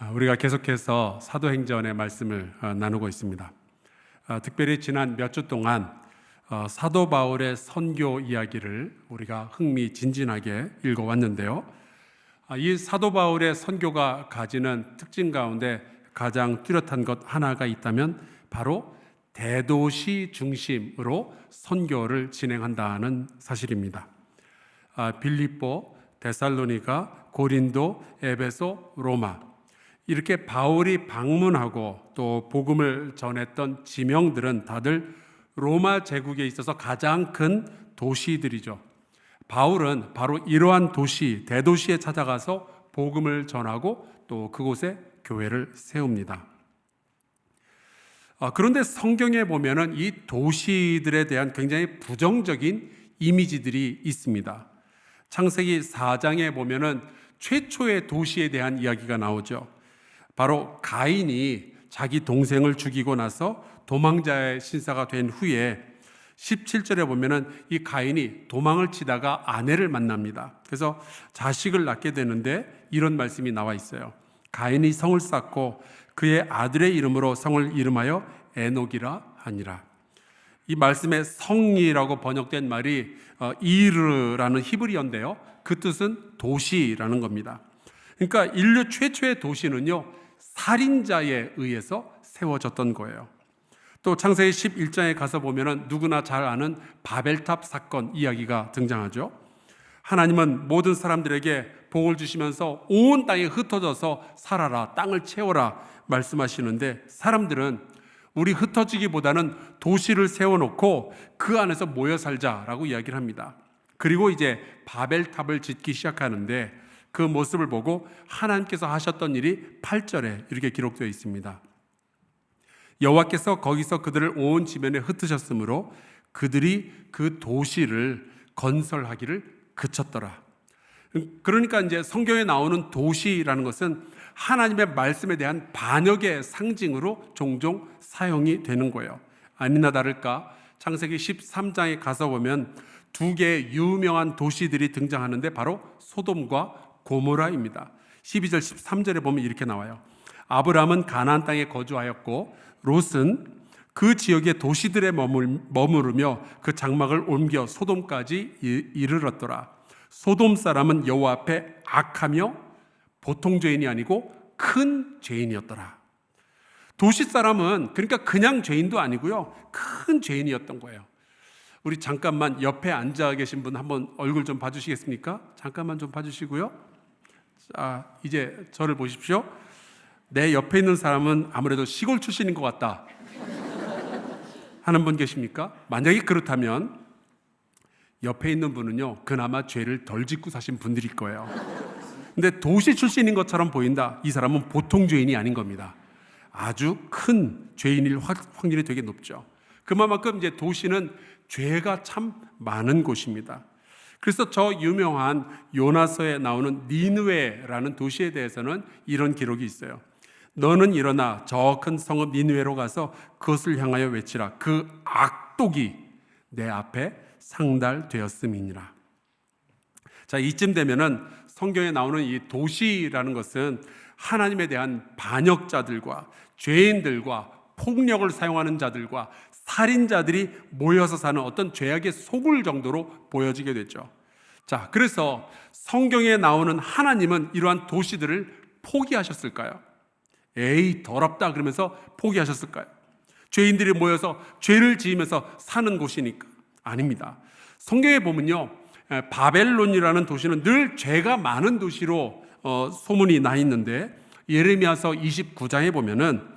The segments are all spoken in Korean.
우리가 계속해서 사도행전의 말씀을 나누고 있습니다. 특별히 지난 몇 주 동안 사도 바울의 선교 이야기를 우리가 흥미진진하게 읽어왔는데요. 이 사도 바울의 선교가 가지는 특징 가운데 가장 뚜렷한 것 하나가 있다면 바로 대도시 중심으로 선교를 진행한다는 사실입니다. 빌립보, 데살로니가, 고린도, 에베소, 로마, 이렇게 바울이 방문하고 또 복음을 전했던 지명들은 다들 로마 제국에 있어서 가장 큰 도시들이죠. 바울은 바로 이러한 도시, 대도시에 찾아가서 복음을 전하고 또 그곳에 교회를 세웁니다. 그런데 성경에 보면은 이 도시들에 대한 굉장히 부정적인 이미지들이 있습니다. 창세기 4장에 보면은 최초의 도시에 대한 이야기가 나오죠. 바로 가인이 자기 동생을 죽이고 나서 도망자의 신사가 된 후에 17절에 보면은 이 가인이 도망을 치다가 아내를 만납니다. 그래서 자식을 낳게 되는데 이런 말씀이 나와 있어요. 가인이 성을 쌓고 그의 아들의 이름으로 성을 이름하여 에녹이라 하니라. 이 말씀에 성이라고 번역된 말이 이르라는 히브리어인데요, 그 뜻은 도시라는 겁니다. 그러니까 인류 최초의 도시는요, 살인자에 의해서 세워졌던 거예요. 또 창세기 11장에 가서 보면은 누구나 잘 아는 바벨탑 사건 이야기가 등장하죠. 하나님은 모든 사람들에게 복을 주시면서 온 땅에 흩어져서 살아라, 땅을 채워라 말씀하시는데, 사람들은 우리 흩어지기보다는 도시를 세워놓고 그 안에서 모여 살자라고 이야기를 합니다. 그리고 이제 바벨탑을 짓기 시작하는데 그 모습을 보고 하나님께서 하셨던 일이 8절에 이렇게 기록되어 있습니다. 여호와께서 거기서 그들을 온 지면에 흩으셨으므로 그들이 그 도시를 건설하기를 그쳤더라. 그러니까 이제 성경에 나오는 도시라는 것은 하나님의 말씀에 대한 반역의 상징으로 종종 사용이 되는 거예요. 아니나 다를까 창세기 13장에 가서 보면 두 개의 유명한 도시들이 등장하는데 바로 소돔과 고모라입니다. 12절 13절에 보면 이렇게 나와요. 아브람은 가나안 땅에 거주하였고 롯은 그 지역의 도시들에 머무르며 그 장막을 옮겨 소돔까지 이르렀더라. 소돔 사람은 여호와 앞에 악하며 보통 죄인이 아니고 큰 죄인이었더라. 도시 사람은 그러니까 그냥 죄인도 아니고요, 큰 죄인이었던 거예요. 우리 잠깐만 옆에 앉아 계신 분 한번 얼굴 좀 봐주시겠습니까? 잠깐만 좀 봐주시고요. 자, 이제 저를 보십시오. 내 옆에 있는 사람은 아무래도 시골 출신인 것 같다 하는 분 계십니까? 만약에 그렇다면 옆에 있는 분은요, 그나마 죄를 덜 짓고 사신 분들일 거예요. 근데 도시 출신인 것처럼 보인다, 이 사람은 보통 죄인이 아닌 겁니다. 아주 큰 죄인일 확률이 되게 높죠. 그만큼 이제 도시는 죄가 참 많은 곳입니다. 그래서 저 유명한 요나서에 나오는 니느웨라는 도시에 대해서는 이런 기록이 있어요. 너는 일어나 저 큰 성읍 니느웨로 가서 그것을 향하여 외치라. 그 악독이 내 앞에 상달되었음이니라. 자, 이쯤 되면은 성경에 나오는 이 도시라는 것은 하나님에 대한 반역자들과 죄인들과 폭력을 사용하는 자들과 살인자들이 모여서 사는 어떤 죄악의 소굴 정도로 보여지게 됐죠. 자, 그래서 성경에 나오는 하나님은 이러한 도시들을 포기하셨을까요? 에이, 더럽다 그러면서 포기하셨을까요? 죄인들이 모여서 죄를 지으면서 사는 곳이니까. 아닙니다. 성경에 보면요, 바벨론이라는 도시는 늘 죄가 많은 도시로 소문이 나 있는데, 예레미야서 29장에 보면은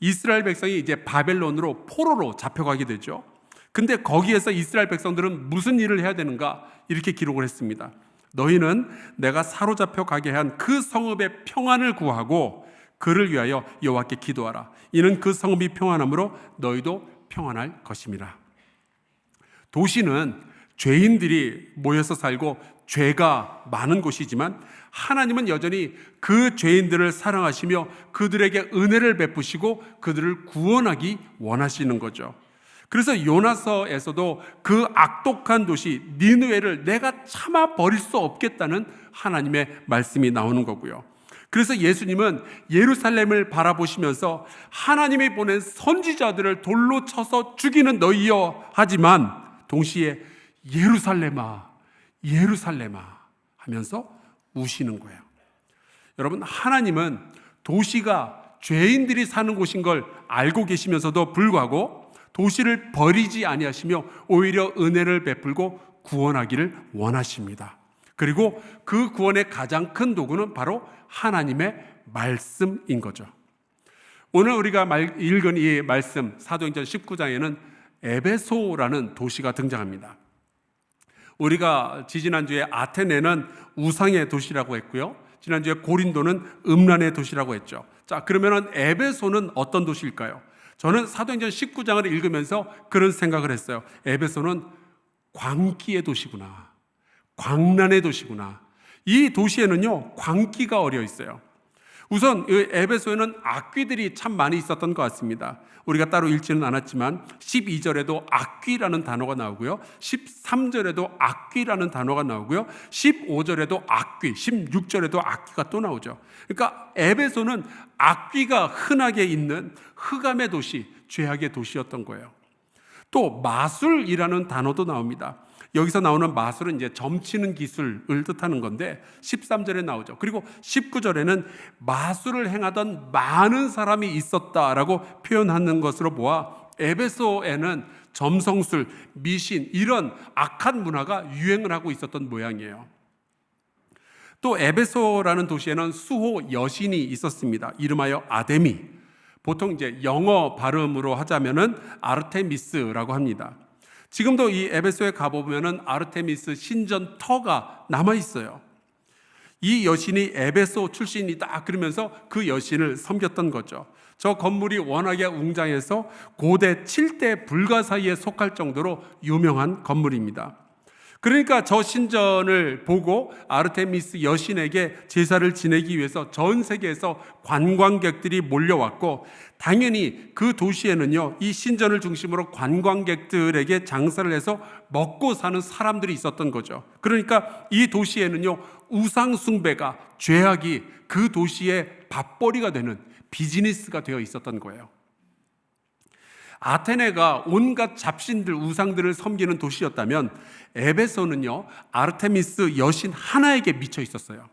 이스라엘 백성이 이제 바벨론으로 포로로 잡혀가게 되죠. 근데 거기에서 이스라엘 백성들은 무슨 일을 해야 되는가? 이렇게 기록을 했습니다. 너희는 내가 사로잡혀 가게 한 그 성읍의 평안을 구하고 그를 위하여 여호와께 기도하라. 이는 그 성읍이 평안함으로 너희도 평안할 것임이라. 도시는 죄인들이 모여서 살고 죄가 많은 곳이지만 하나님은 여전히 그 죄인들을 사랑하시며 그들에게 은혜를 베푸시고 그들을 구원하기 원하시는 거죠. 그래서 요나서에서도 그 악독한 도시 니느웨를 내가 참아 버릴 수 없겠다는 하나님의 말씀이 나오는 거고요. 그래서 예수님은 예루살렘을 바라보시면서 하나님이 보낸 선지자들을 돌로 쳐서 죽이는 너희여 하지만 동시에 예루살렘아 예루살렘아 하면서 우시는 거예요. 여러분, 하나님은 도시가 죄인들이 사는 곳인 걸 알고 계시면서도 불구하고 도시를 버리지 아니하시며 오히려 은혜를 베풀고 구원하기를 원하십니다. 그리고 그 구원의 가장 큰 도구는 바로 하나님의 말씀인 거죠. 오늘 우리가 읽은 이 말씀 사도행전 19장에는 에베소라는 도시가 등장합니다. 우리가 지지난주에 아테네는 우상의 도시라고 했고요, 지난주에 고린도는 음란의 도시라고 했죠. 자, 그러면은 에베소는 어떤 도시일까요? 저는 사도행전 19장을 읽으면서 그런 생각을 했어요. 에베소는 광기의 도시구나, 광란의 도시구나. 이 도시에는요 광기가 어려 있어요. 우선 에베소에는 악귀들이 참 많이 있었던 것 같습니다. 우리가 따로 읽지는 않았지만 12절에도 악귀라는 단어가 나오고요, 13절에도 악귀라는 단어가 나오고요, 15절에도 악귀, 16절에도 악귀가 또 나오죠. 그러니까 에베소는 악귀가 흔하게 있는 흑암의 도시, 죄악의 도시였던 거예요. 또 마술이라는 단어도 나옵니다. 여기서 나오는 마술은 이제 점치는 기술을 뜻하는 건데 13절에 나오죠. 그리고 19절에는 마술을 행하던 많은 사람이 있었다라고 표현하는 것으로 보아 에베소에는 점성술, 미신 이런 악한 문화가 유행을 하고 있었던 모양이에요. 또 에베소라는 도시에는 수호 여신이 있었습니다. 이름하여 아데미. 보통 이제 영어 발음으로 하자면은 아르테미스라고 합니다. 지금도 이 에베소에 가보면은 아르테미스 신전터가 남아 있어요. 이 여신이 에베소 출신이다 그러면서 그 여신을 섬겼던 거죠. 저 건물이 워낙에 웅장해서 고대 7대 불가사의에 속할 정도로 유명한 건물입니다. 그러니까 저 신전을 보고 아르테미스 여신에게 제사를 지내기 위해서 전 세계에서 관광객들이 몰려왔고, 당연히 그 도시에는요 이 신전을 중심으로 관광객들에게 장사를 해서 먹고 사는 사람들이 있었던 거죠. 그러니까 이 도시에는요 우상 숭배가, 죄악이 그 도시의 밥벌이가 되는 비즈니스가 되어 있었던 거예요. 아테네가 온갖 잡신들, 우상들을 섬기는 도시였다면 에베소는요 아르테미스 여신 하나에게 미쳐 있었어요.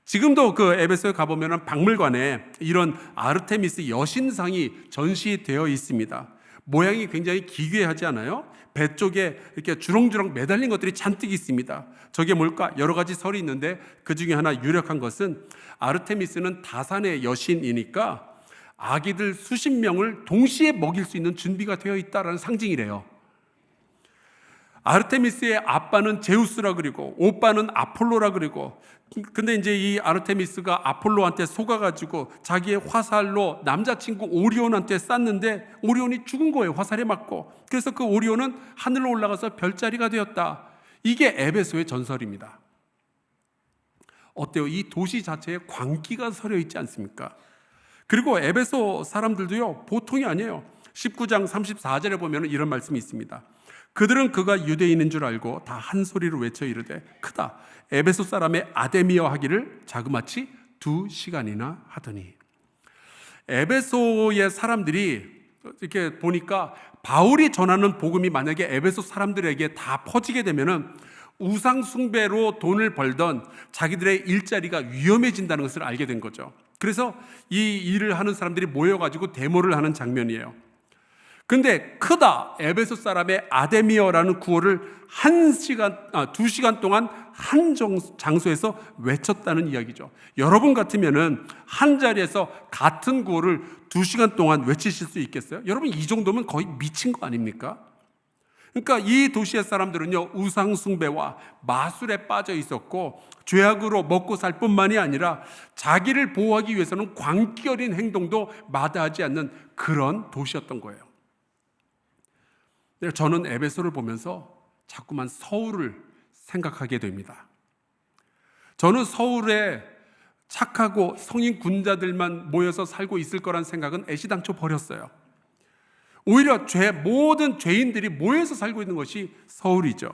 지금도 그 에베소에 가보면 박물관에 이런 아르테미스 여신상이 전시되어 있습니다. 모양이 굉장히 기괴하지 않아요? 배 쪽에 이렇게 주렁주렁 매달린 것들이 잔뜩 있습니다. 저게 뭘까? 여러 가지 설이 있는데 그 중에 하나 유력한 것은 아르테미스는 다산의 여신이니까 아기들 수십 명을 동시에 먹일 수 있는 준비가 되어 있다라는 상징이래요. 아르테미스의 아빠는 제우스라 그리고 오빠는 아폴로라 그리고, 근데 이제 이 아르테미스가 아폴로한테 속아가지고 자기의 화살로 남자친구 오리온한테 쐈는데 오리온이 죽은 거예요, 화살에 맞고. 그래서 그 오리온은 하늘로 올라가서 별자리가 되었다. 이게 에베소의 전설입니다. 어때요? 이 도시 자체에 광기가 서려 있지 않습니까? 그리고 에베소 사람들도요 보통이 아니에요. 19장 34절에 보면 이런 말씀이 있습니다. 그들은 그가 유대인인 줄 알고 다 한 소리로 외쳐 이르되 크다, 에베소 사람의 아데미어 하기를 자그마치 2시간이나 하더니. 에베소의 사람들이 이렇게 보니까 바울이 전하는 복음이 만약에 에베소 사람들에게 다 퍼지게 되면은 우상 숭배로 돈을 벌던 자기들의 일자리가 위험해진다는 것을 알게 된 거죠. 그래서 이 일을 하는 사람들이 모여가지고 데모를 하는 장면이에요. 근데 크다, 에베소 사람의 아데미어라는 구호를 2시간 동안 한 장소에서 외쳤다는 이야기죠. 여러분 같으면은 한 자리에서 같은 구호를 2시간 동안 외치실 수 있겠어요? 여러분 이 정도면 거의 미친 거 아닙니까? 그러니까 이 도시의 사람들은요 우상 숭배와 마술에 빠져 있었고 죄악으로 먹고 살 뿐만이 아니라 자기를 보호하기 위해서는 광기 어린 행동도 마다하지 않는 그런 도시였던 거예요. 저는 에베소를 보면서 자꾸만 서울을 생각하게 됩니다. 저는 서울에 착하고 성인 군자들만 모여서 살고 있을 거란 생각은 애시당초 버렸어요. 오히려 모든 죄인들이 모여서 살고 있는 것이 서울이죠.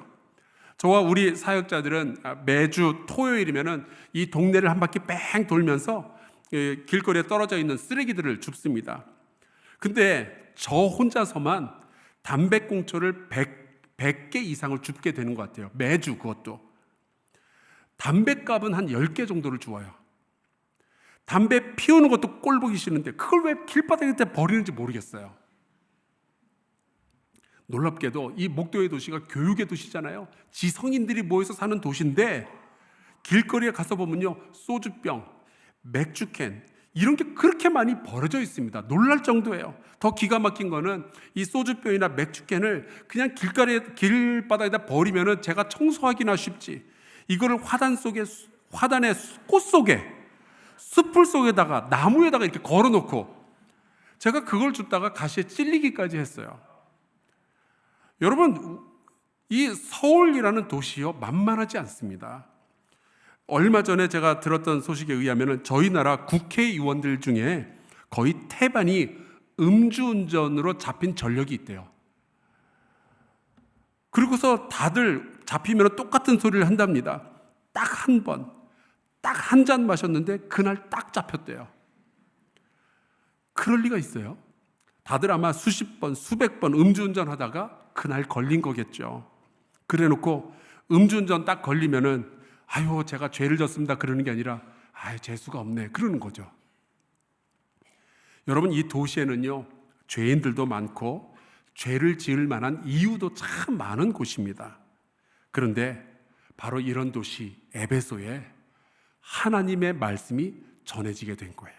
저와 우리 사역자들은 매주 토요일이면은 이 동네를 한 바퀴 뺑 돌면서 길거리에 떨어져 있는 쓰레기들을 줍습니다. 근데 저 혼자서만 담배꽁초를 100개 이상을 줍게 되는 것 같아요. 매주. 그것도 담배값은 한 10개 정도를 주어요. 담배 피우는 것도 꼴 보기 싫은데 그걸 왜 길바닥에 버리는지 모르겠어요. 놀랍게도 이 목도의 도시가 교육의 도시잖아요. 지성인들이 모여서 사는 도시인데 길거리에 가서 보면요, 소주병, 맥주캔 이런 게 그렇게 많이 버려져 있습니다. 놀랄 정도예요. 더 기가 막힌 거는 이 소주병이나 맥주캔을 그냥 길바닥에다 버리면은 제가 청소하기나 쉽지, 이거를 화단의 꽃 속에, 숲풀 속에다가 나무에다가 이렇게 걸어놓고 제가 그걸 줍다가 가시에 찔리기까지 했어요. 여러분, 이 서울이라는 도시요, 만만하지 않습니다. 얼마 전에 제가 들었던 소식에 의하면 저희 나라 국회의원들 중에 거의 태반이 음주운전으로 잡힌 전력이 있대요. 그리고서 다들 잡히면 똑같은 소리를 한답니다. 딱 한 번, 딱 한 잔 마셨는데 그날 딱 잡혔대요. 그럴 리가 있어요? 다들 아마 수십 번, 수백 번 음주운전 하다가 그날 걸린 거겠죠. 그래 놓고 음주운전 딱 걸리면은 아유, 제가 죄를 졌습니다 그러는 게 아니라 아유, 재수가 없네 그러는 거죠. 여러분, 이 도시에는요, 죄인들도 많고 죄를 지을 만한 이유도 참 많은 곳입니다. 그런데 바로 이런 도시 에베소에 하나님의 말씀이 전해지게 된 거예요.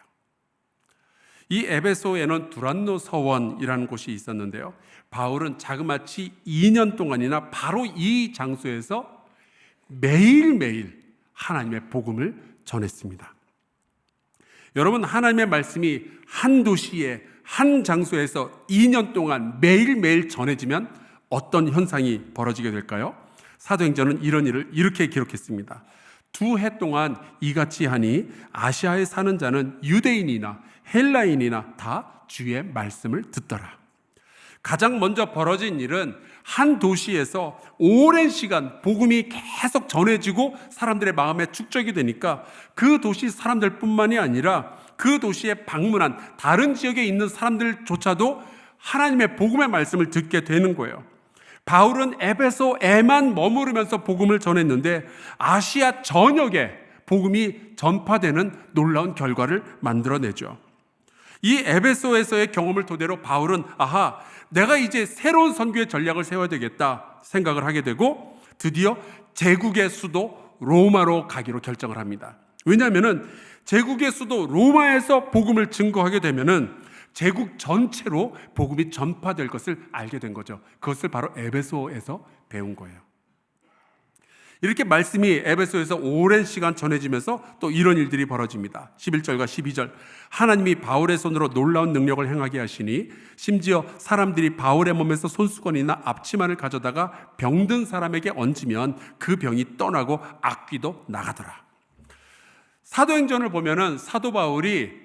이 에베소에는 두란노 서원이라는 곳이 있었는데요, 바울은 자그마치 2년 동안이나 바로 이 장소에서 매일매일 하나님의 복음을 전했습니다. 여러분, 하나님의 말씀이 한 도시에 한 장소에서 2년 동안 매일매일 전해지면 어떤 현상이 벌어지게 될까요? 사도행전은 이런 일을 이렇게 기록했습니다. 2해 동안 이같이 하니 아시아에 사는 자는 유대인이나 헬라인이나 다 주의 말씀을 듣더라. 가장 먼저 벌어진 일은 한 도시에서 오랜 시간 복음이 계속 전해지고 사람들의 마음에 축적이 되니까 그 도시 사람들뿐만이 아니라 그 도시에 방문한 다른 지역에 있는 사람들조차도 하나님의 복음의 말씀을 듣게 되는 거예요. 바울은 에베소에만 머무르면서 복음을 전했는데 아시아 전역에 복음이 전파되는 놀라운 결과를 만들어내죠. 이 에베소에서의 경험을 토대로 바울은 내가 이제 새로운 선교의 전략을 세워야 되겠다 생각을 하게 되고 드디어 제국의 수도 로마로 가기로 결정을 합니다. 왜냐하면 제국의 수도 로마에서 복음을 증거하게 되면은 제국 전체로 복음이 전파될 것을 알게 된 거죠. 그것을 바로 에베소에서 배운 거예요. 이렇게 말씀이 에베소에서 오랜 시간 전해지면서 또 이런 일들이 벌어집니다. 11절과 12절, 하나님이 바울의 손으로 놀라운 능력을 행하게 하시니 심지어 사람들이 바울의 몸에서 손수건이나 앞치마를 가져다가 병든 사람에게 얹으면 그 병이 떠나고 악귀도 나가더라. 사도행전을 보면은 사도 바울이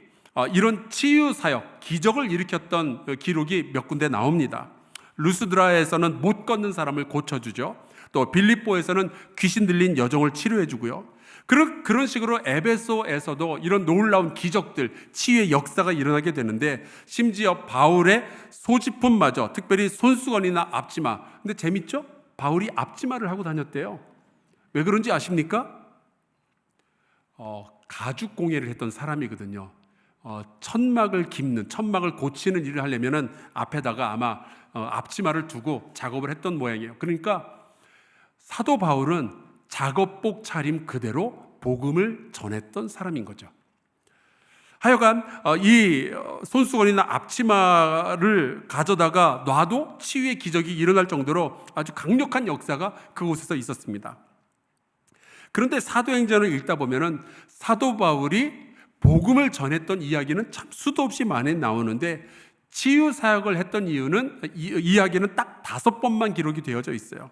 이런 치유 사역, 기적을 일으켰던 기록이 몇 군데 나옵니다. 루스드라에서는 못 걷는 사람을 고쳐주죠. 또 빌립보에서는 귀신 들린 여종을 치료해주고요. 그런 식으로 에베소에서도 이런 놀라운 기적들, 치유의 역사가 일어나게 되는데 심지어 바울의 소지품마저, 특별히 손수건이나 앞치마. 근데 재밌죠? 바울이 앞치마를 하고 다녔대요. 왜 그런지 아십니까? 가죽 공예를 했던 사람이거든요. 천막을 깁는, 천막을 고치는 일을 하려면은 앞에다가 아마 앞치마를 두고 작업을 했던 모양이에요. 그러니까 사도 바울은 작업복 차림 그대로 복음을 전했던 사람인 거죠. 하여간 이 손수건이나 앞치마를 가져다가 놔도 치유의 기적이 일어날 정도로 아주 강력한 역사가 그곳에서 있었습니다. 그런데 사도행전을 읽다 보면은 사도 바울이 복음을 전했던 이야기는 참 수도 없이 많이 나오는데 치유 사역을 했던 이야기는 딱 5번만 기록이 되어져 있어요.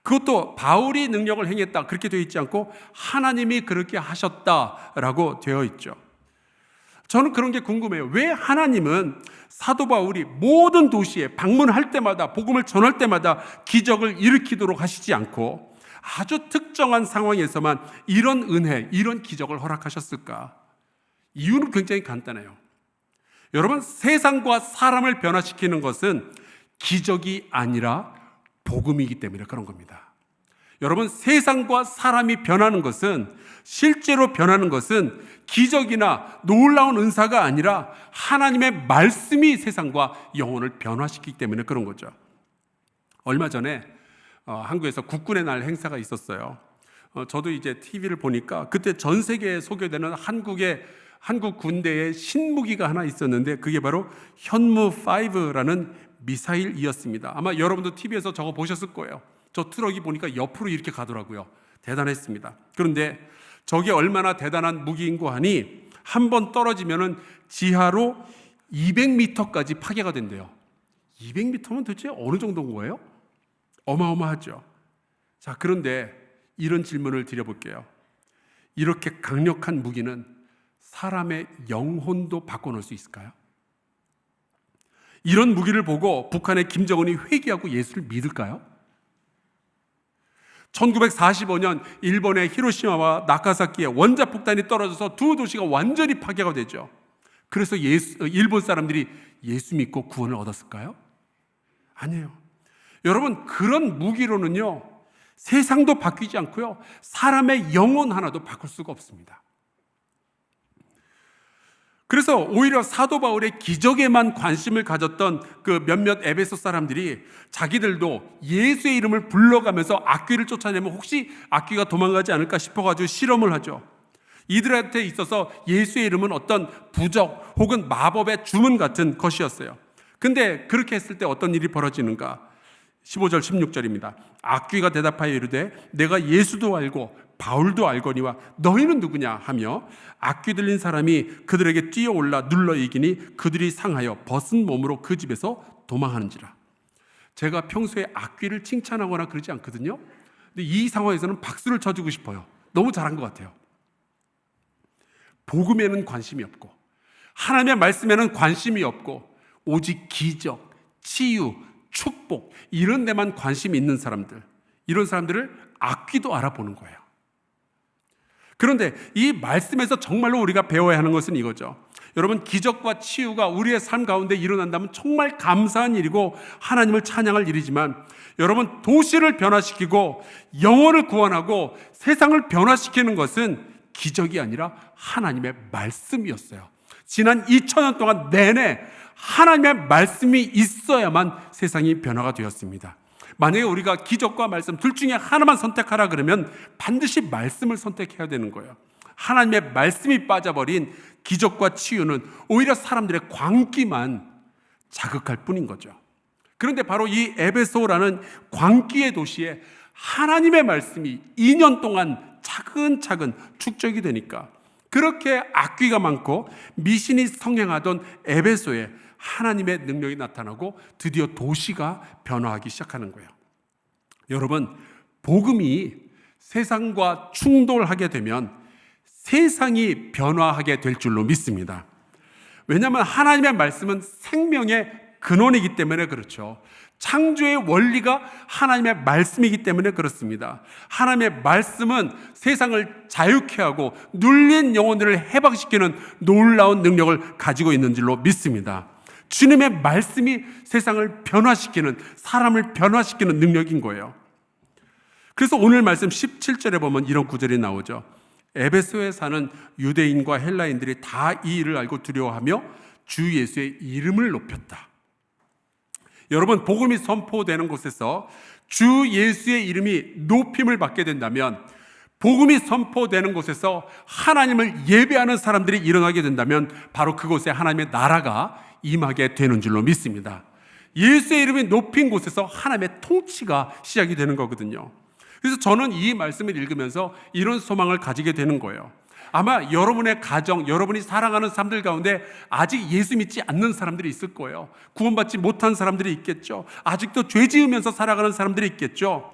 그것도 바울이 능력을 행했다 그렇게 되어 있지 않고 하나님이 그렇게 하셨다라고 되어 있죠. 저는 그런 게 궁금해요. 왜 하나님은 사도 바울이 모든 도시에 방문할 때마다 복음을 전할 때마다 기적을 일으키도록 하시지 않고 아주 특정한 상황에서만 이런 은혜, 이런 기적을 허락하셨을까? 이유는 굉장히 간단해요. 여러분, 세상과 사람을 변화시키는 것은 기적이 아니라 복음이기 때문에 그런 겁니다. 여러분, 세상과 사람이 변하는 것은, 실제로 변하는 것은 기적이나 놀라운 은사가 아니라 하나님의 말씀이 세상과 영혼을 변화시키기 때문에 그런 거죠. 얼마 전에 한국에서 국군의 날 행사가 있었어요. 저도 이제 TV를 보니까 그때 전 세계에 소개되는 한국 군대의 신무기가 하나 있었는데 그게 바로 현무5라는 미사일이었습니다. 아마 여러분도 TV에서 저거 보셨을 거예요. 저 트럭이 보니까 옆으로 이렇게 가더라고요. 대단했습니다. 그런데 저게 얼마나 대단한 무기인고 하니 한 번 떨어지면은 지하로 200m까지 파괴가 된대요. 200m면 도대체 어느 정도인 거예요? 어마어마하죠. 자, 그런데 이런 질문을 드려볼게요. 이렇게 강력한 무기는 사람의 영혼도 바꿔놓을 수 있을까요? 이런 무기를 보고 북한의 김정은이 회개하고 예수를 믿을까요? 1945년 일본의 히로시마와 나가사키에 원자폭탄이 떨어져서 두 도시가 완전히 파괴가 되죠. 그래서 일본 사람들이 예수 믿고 구원을 얻었을까요? 아니에요. 여러분, 그런 무기로는요, 세상도 바뀌지 않고요, 사람의 영혼 하나도 바꿀 수가 없습니다. 그래서 오히려 사도 바울의 기적에만 관심을 가졌던 그 몇몇 에베소 사람들이 자기들도 예수의 이름을 불러가면서 악귀를 쫓아내면 혹시 악귀가 도망가지 않을까 싶어가지고 실험을 하죠. 이들한테 있어서 예수의 이름은 어떤 부적 혹은 마법의 주문 같은 것이었어요. 근데 그렇게 했을 때 어떤 일이 벌어지는가? 15절 16절입니다. 악귀가 대답하여 이르되 내가 예수도 알고 바울도 알거니와 너희는 누구냐 하며 악귀 들린 사람이 그들에게 뛰어올라 눌러 이기니 그들이 상하여 벗은 몸으로 그 집에서 도망하는지라. 제가 평소에 악귀를 칭찬하거나 그러지 않거든요. 근데 이 상황에서는 박수를 쳐주고 싶어요. 너무 잘한 것 같아요. 복음에는 관심이 없고 하나님의 말씀에는 관심이 없고 오직 기적, 치유, 축복 이런 데만 관심이 있는 사람들, 이런 사람들을 악귀도 알아보는 거예요. 그런데 이 말씀에서 정말로 우리가 배워야 하는 것은 이거죠. 여러분, 기적과 치유가 우리의 삶 가운데 일어난다면 정말 감사한 일이고 하나님을 찬양할 일이지만 여러분, 도시를 변화시키고 영혼을 구원하고 세상을 변화시키는 것은 기적이 아니라 하나님의 말씀이었어요. 지난 2000년 동안 내내 하나님의 말씀이 있어야만 세상이 변화가 되었습니다. 만약에 우리가 기적과 말씀 둘 중에 하나만 선택하라 그러면 반드시 말씀을 선택해야 되는 거예요. 하나님의 말씀이 빠져버린 기적과 치유는 오히려 사람들의 광기만 자극할 뿐인 거죠. 그런데 바로 이 에베소라는 광기의 도시에 하나님의 말씀이 2년 동안 차근차근 축적이 되니까 그렇게 악귀가 많고 미신이 성행하던 에베소에 하나님의 능력이 나타나고 드디어 도시가 변화하기 시작하는 거예요. 여러분, 복음이 세상과 충돌하게 되면 세상이 변화하게 될 줄로 믿습니다. 왜냐하면 하나님의 말씀은 생명의 근원이기 때문에 그렇죠. 창조의 원리가 하나님의 말씀이기 때문에 그렇습니다. 하나님의 말씀은 세상을 자유케 하고 눌린 영혼들을 해방시키는 놀라운 능력을 가지고 있는 줄로 믿습니다. 주님의 말씀이 세상을 변화시키는, 사람을 변화시키는 능력인 거예요. 그래서 오늘 말씀 17절에 보면 이런 구절이 나오죠. 에베소에 사는 유대인과 헬라인들이 다 이 일을 알고 두려워하며 주 예수의 이름을 높였다. 여러분, 복음이 선포되는 곳에서 주 예수의 이름이 높임을 받게 된다면, 복음이 선포되는 곳에서 하나님을 예배하는 사람들이 일어나게 된다면 바로 그곳에 하나님의 나라가 임하게 되는 줄로 믿습니다. 예수의 이름이 높인 곳에서 하나님의 통치가 시작이 되는 거거든요. 그래서 저는 이 말씀을 읽으면서 이런 소망을 가지게 되는 거예요. 아마 여러분의 가정, 여러분이 사랑하는 사람들 가운데 아직 예수 믿지 않는 사람들이 있을 거예요. 구원받지 못한 사람들이 있겠죠. 아직도 죄 지으면서 살아가는 사람들이 있겠죠.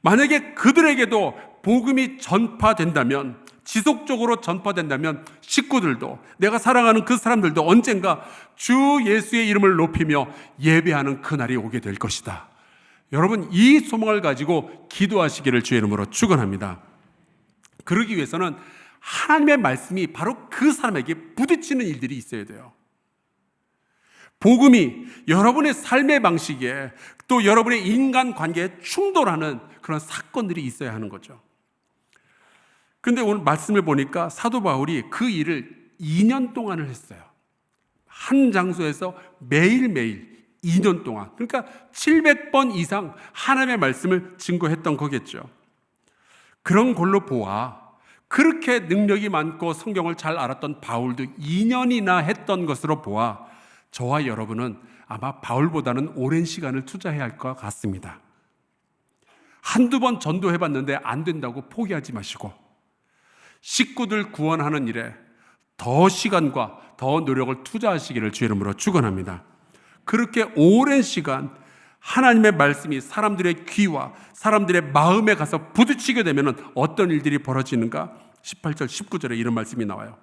만약에 그들에게도 복음이 전파된다면, 지속적으로 전파된다면 식구들도, 내가 사랑하는 그 사람들도 언젠가 주 예수의 이름을 높이며 예배하는 그날이 오게 될 것이다. 여러분, 이 소망을 가지고 기도하시기를 주의 이름으로 축원합니다. 그러기 위해서는 하나님의 말씀이 바로 그 사람에게 부딪히는 일들이 있어야 돼요. 복음이 여러분의 삶의 방식에, 또 여러분의 인간관계에 충돌하는 그런 사건들이 있어야 하는 거죠. 그런데 오늘 말씀을 보니까 사도 바울이 그 일을 2년 동안을 했어요. 한 장소에서 매일매일 2년 동안, 그러니까 700번 이상 하나님의 말씀을 증거했던 거겠죠. 그런 걸로 보아 그렇게 능력이 많고 성경을 잘 알았던 바울도 2년이나 했던 것으로 보아 저와 여러분은 아마 바울보다는 오랜 시간을 투자해야 할 것 같습니다. 한두 번 전도해봤는데 안 된다고 포기하지 마시고 식구들 구원하는 일에 더 시간과 더 노력을 투자하시기를 주의 이름으로 축원합니다. 그렇게 오랜 시간 하나님의 말씀이 사람들의 귀와 사람들의 마음에 가서 부딪히게 되면 어떤 일들이 벌어지는가? 18절 19절에 이런 말씀이 나와요.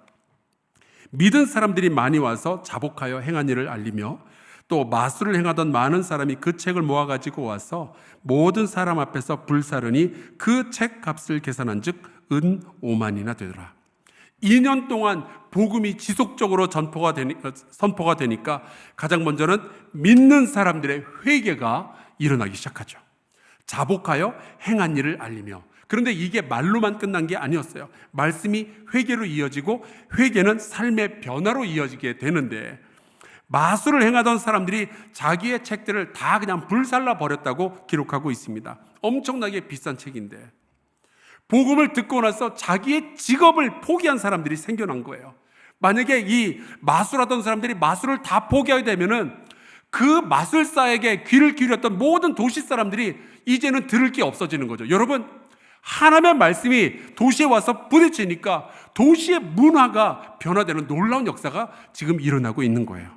믿은 사람들이 많이 와서 자복하여 행한 일을 알리며 또 마술을 행하던 많은 사람이 그 책을 모아가지고 와서 모든 사람 앞에서 불사르니 그 책 값을 계산한 즉 은 5만이나 되더라. 2년 동안 복음이 지속적으로 선포가 되니까 가장 먼저는 믿는 사람들의 회개가 일어나기 시작하죠. 자복하여 행한 일을 알리며. 그런데 이게 말로만 끝난 게 아니었어요. 말씀이 회개로 이어지고 회개는 삶의 변화로 이어지게 되는데 마술을 행하던 사람들이 자기의 책들을 다 그냥 불살라 버렸다고 기록하고 있습니다. 엄청나게 비싼 책인데 복음을 듣고 나서 자기의 직업을 포기한 사람들이 생겨난 거예요. 만약에 이 마술하던 사람들이 마술을 다 포기하게 되면은 그 마술사에게 귀를 기울였던 모든 도시 사람들이 이제는 들을 게 없어지는 거죠. 여러분, 하나님의 말씀이 도시에 와서 부딪히니까 도시의 문화가 변화되는 놀라운 역사가 지금 일어나고 있는 거예요.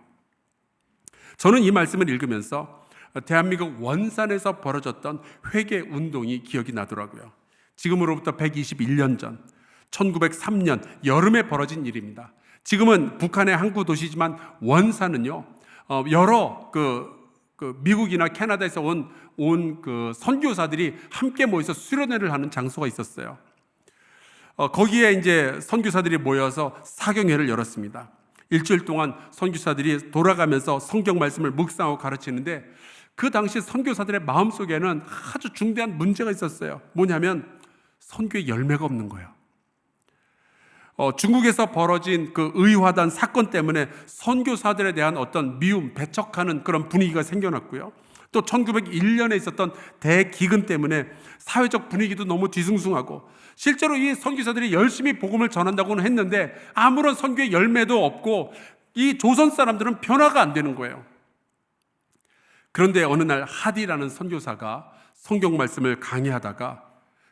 저는 이 말씀을 읽으면서 대한민국 원산에서 벌어졌던 회개 운동이 기억이 나더라고요. 지금으로부터 121년 전 1903년 여름에 벌어진 일입니다. 지금은 북한의 항구 도시지만 원산은요 여러 미국이나 캐나다에서 온 그 선교사들이 함께 모여서 수련회를 하는 장소가 있었어요. 거기에 이제 선교사들이 모여서 사경회를 열었습니다. 일주일 동안 선교사들이 돌아가면서 성경 말씀을 묵상하고 가르치는데 그 당시 선교사들의 마음속에는 아주 중대한 문제가 있었어요. 뭐냐면 선교에 열매가 없는 거예요. 중국에서 벌어진 그 의화단 사건 때문에 선교사들에 대한 어떤 미움, 배척하는 그런 분위기가 생겨났고요. 또 1901년에 있었던 대기근 때문에 사회적 분위기도 너무 뒤숭숭하고 실제로 이 선교사들이 열심히 복음을 전한다고는 했는데 아무런 선교의 열매도 없고 이 조선 사람들은 변화가 안 되는 거예요. 그런데 어느 날 하디라는 선교사가 성경 말씀을 강의하다가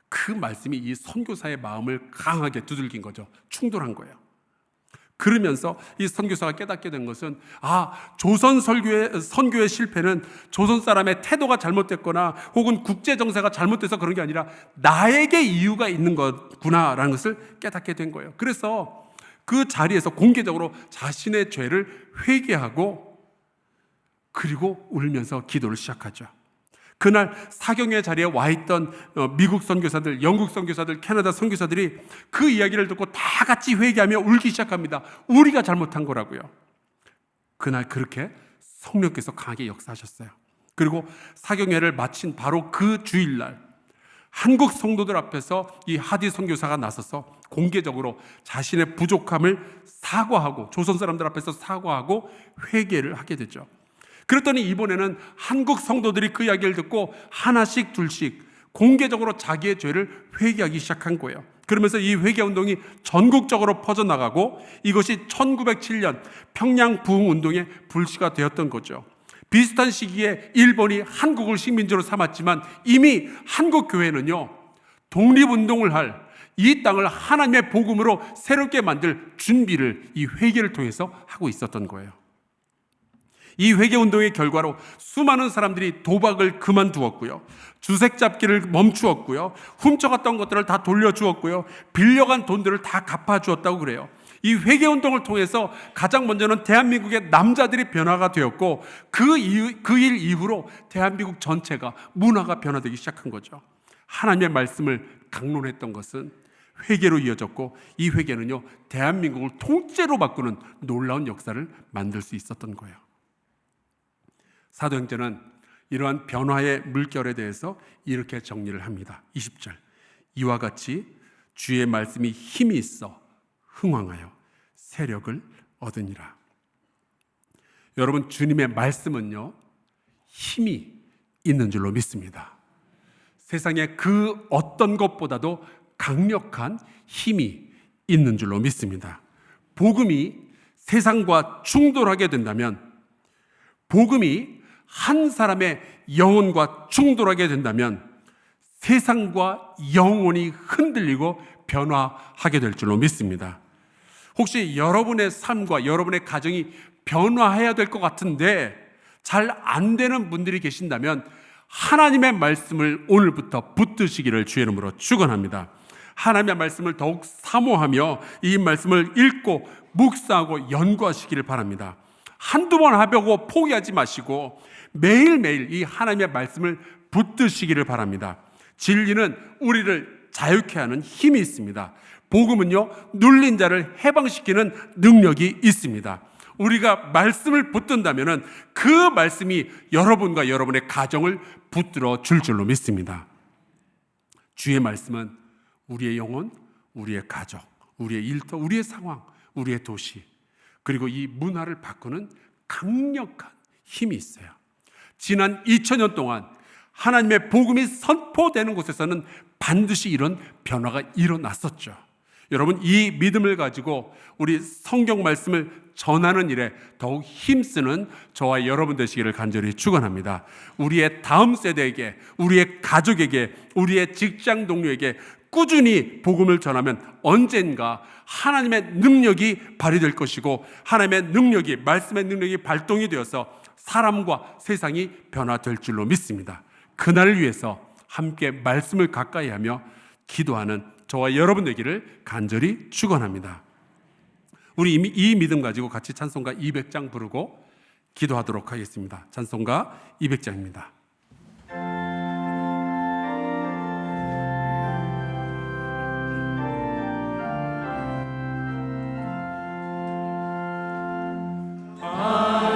그 말씀이 이 선교사의 마음을 강하게 두들긴 거죠. 충돌한 거예요. 그러면서 이 선교사가 깨닫게 된 것은 조선 선교의 실패는 조선 사람의 태도가 잘못됐거나 혹은 국제 정세가 잘못돼서 그런 게 아니라 나에게 이유가 있는 거구나라는 것을 깨닫게 된 거예요. 그래서 그 자리에서 공개적으로 자신의 죄를 회개하고 그리고 울면서 기도를 시작하죠. 그날 사경회 자리에 와 있던 미국 선교사들, 영국 선교사들, 캐나다 선교사들이 그 이야기를 듣고 다 같이 회개하며 울기 시작합니다. 우리가 잘못한 거라고요. 그날 그렇게 성령께서 강하게 역사하셨어요. 그리고 사경회를 마친 바로 그 주일날 한국 성도들 앞에서 이 하디 선교사가 나서서 공개적으로 자신의 부족함을 사과하고 조선 사람들 앞에서 사과하고 회개를 하게 되죠. 그랬더니 이번에는 한국 성도들이 그 이야기를 듣고 하나씩 둘씩 공개적으로 자기의 죄를 회개하기 시작한 거예요. 그러면서 이 회개 운동이 전국적으로 퍼져나가고 이것이 1907년 평양 부흥 운동의 불씨가 되었던 거죠. 비슷한 시기에 일본이 한국을 식민지로 삼았지만 이미 한국 교회는요 독립운동을 할 이 땅을 하나님의 복음으로 새롭게 만들 준비를 이 회개를 통해서 하고 있었던 거예요. 이 회개운동의 결과로 수많은 사람들이 도박을 그만두었고요. 주색 잡기를 멈추었고요. 훔쳐갔던 것들을 다 돌려주었고요. 빌려간 돈들을 다 갚아주었다고 그래요. 이 회개운동을 통해서 가장 먼저는 대한민국의 남자들이 변화가 되었고 그 일 이후로 대한민국 전체가 문화가 변화되기 시작한 거죠. 하나님의 말씀을 강론했던 것은 회개로 이어졌고 이 회개는요 대한민국을 통째로 바꾸는 놀라운 역사를 만들 수 있었던 거예요. 사도행전은 이러한 변화의 물결에 대해서 이렇게 정리를 합니다. 20절, 이와 같이 주의 말씀이 힘이 있어 흥왕하여 세력을 얻으니라. 여러분, 주님의 말씀은요 힘이 있는 줄로 믿습니다. 세상에 그 어떤 것보다도 강력한 힘이 있는 줄로 믿습니다. 복음이 세상과 충돌하게 된다면, 복음이 한 사람의 영혼과 충돌하게 된다면 세상과 영혼이 흔들리고 변화하게 될 줄로 믿습니다. 혹시 여러분의 삶과 여러분의 가정이 변화해야 될 것 같은데 잘 안 되는 분들이 계신다면 하나님의 말씀을 오늘부터 붙드시기를 주의 이름으로 축원합니다. 하나님의 말씀을 더욱 사모하며 이 말씀을 읽고 묵상하고 연구하시기를 바랍니다. 한두 번 하려고 포기하지 마시고 매일매일 이 하나님의 말씀을 붙드시기를 바랍니다. 진리는 우리를 자유케 하는 힘이 있습니다. 복음은요 눌린 자를 해방시키는 능력이 있습니다. 우리가 말씀을 붙든다면 그 말씀이 여러분과 여러분의 가정을 붙들어 줄 줄로 믿습니다. 주의 말씀은 우리의 영혼, 우리의 가족, 우리의 일터, 우리의 상황, 우리의 도시, 그리고 이 문화를 바꾸는 강력한 힘이 있어요. 지난 2000년 동안 하나님의 복음이 선포되는 곳에서는 반드시 이런 변화가 일어났었죠. 여러분, 이 믿음을 가지고 우리 성경 말씀을 전하는 일에 더욱 힘쓰는 저와 여러분 되시기를 간절히 축원합니다. 우리의 다음 세대에게, 우리의 가족에게, 우리의 직장 동료에게 꾸준히 복음을 전하면 언젠가 하나님의 능력이 발휘될 것이고 하나님의 능력이, 말씀의 능력이 발동이 되어서 사람과 세상이 변화될 줄로 믿습니다. 그날을 위해서 함께 말씀을 가까이 하며 기도하는 저와 여러분 되기를 간절히 축원합니다. 우리 이 믿음 가지고 같이 찬송가 200장 부르고 기도하도록 하겠습니다. 찬송가 200장입니다. 다만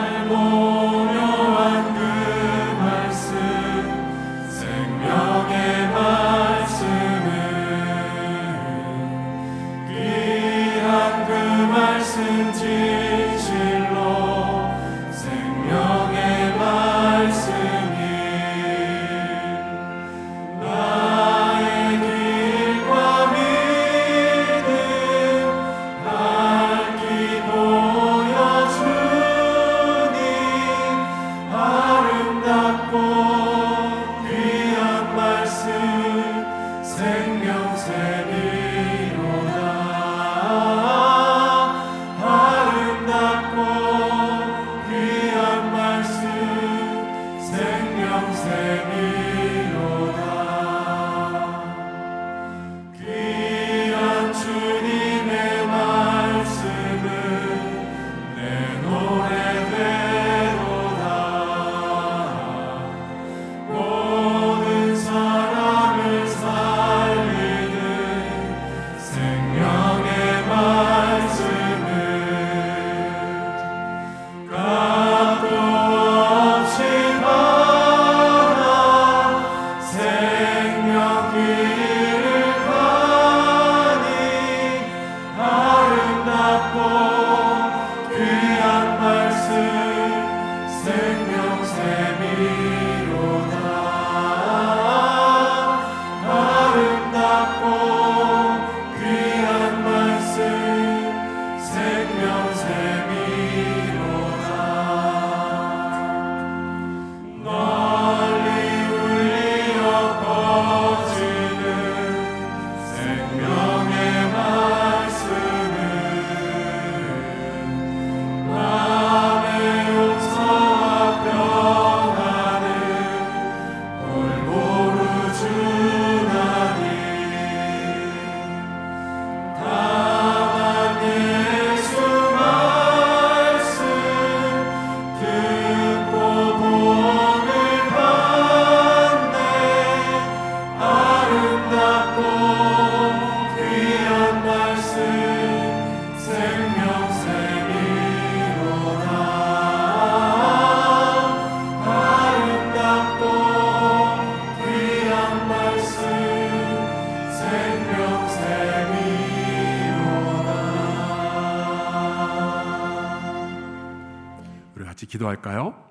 같이 기도할까요?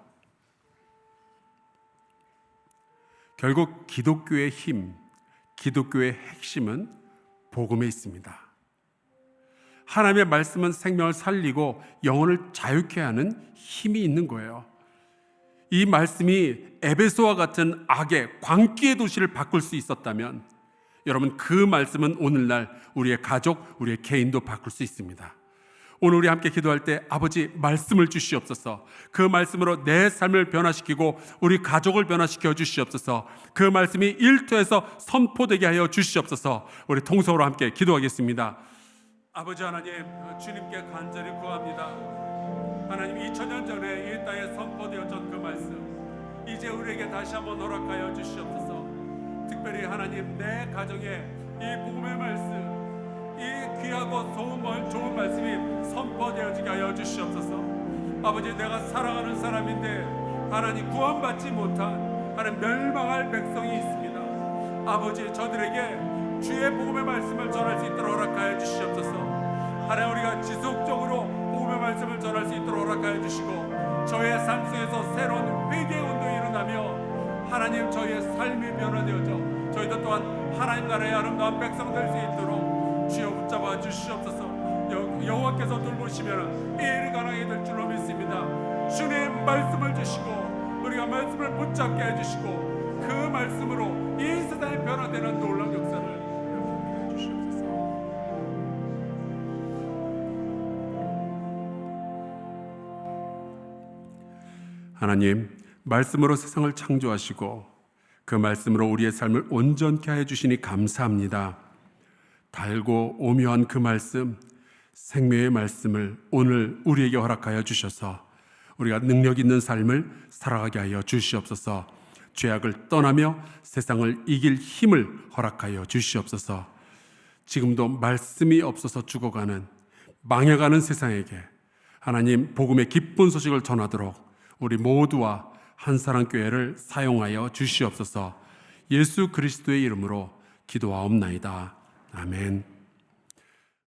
결국 기독교의 힘, 기독교의 핵심은 복음에 있습니다. 하나님의 말씀은 생명을 살리고 영혼을 자유케 하는 힘이 있는 거예요. 이 말씀이 에베소와 같은 악의 광기의 도시를 바꿀 수 있었다면 여러분, 그 말씀은 오늘날 우리의 가족, 우리의 개인도 바꿀 수 있습니다. 오늘 우리 함께 기도할 때 아버지 말씀을 주시옵소서. 그 말씀으로 내 삶을 변화시키고 우리 가족을 변화시켜 주시옵소서. 그 말씀이 일터에서 선포되게 하여 주시옵소서. 우리 통성으로 함께 기도하겠습니다. 아버지 하나님, 주님께 간절히 구합니다. 하나님, 2000년 전에 이 땅에 선포되었던 그 말씀 이제 우리에게 다시 한번 허락하여 주시옵소서. 특별히 하나님, 내 가정에 이 복음의 말씀, 이 귀하고 좋은 말씀이 선포되어지게 하여 주시옵소서. 아버지, 내가 사랑하는 사람인데 하나님 구원받지 못한 하나님 멸망할 백성이 있습니다. 아버지, 저들에게 주의 복음의 말씀을 전할 수 있도록 허락하여 주시옵소서. 하나님, 우리가 지속적으로 복음의 말씀을 전할 수 있도록 허락하여 주시고 저의 삶 속에서 새로운 회개의 운동이 일어나며 하나님, 저희의 삶이 변화되어져 저희도 또한 하나님 나라의 아름다운 백성 될 수 있도록 주여 붙잡아 주시옵소서. 여호와께서 돌보시면 이 일이 가능하게 될 줄로 믿습니다. 주님 말씀을 주시고 우리가 말씀을 붙잡게 해주시고 그 말씀으로 이 세상이 변화되는 놀라운 역사를 해 주시옵소서. 하나님, 말씀으로 세상을 창조하시고 그 말씀으로 우리의 삶을 온전케 해 주시니 감사합니다. 달고 오묘한 그 말씀, 생명의 말씀을 오늘 우리에게 허락하여 주셔서 우리가 능력 있는 삶을 살아가게 하여 주시옵소서. 죄악을 떠나며 세상을 이길 힘을 허락하여 주시옵소서. 지금도 말씀이 없어서 죽어가는, 망해가는 세상에게 하나님 복음의 기쁜 소식을 전하도록 우리 모두와 한사랑교회를 사용하여 주시옵소서. 예수 그리스도의 이름으로 기도하옵나이다. 아멘.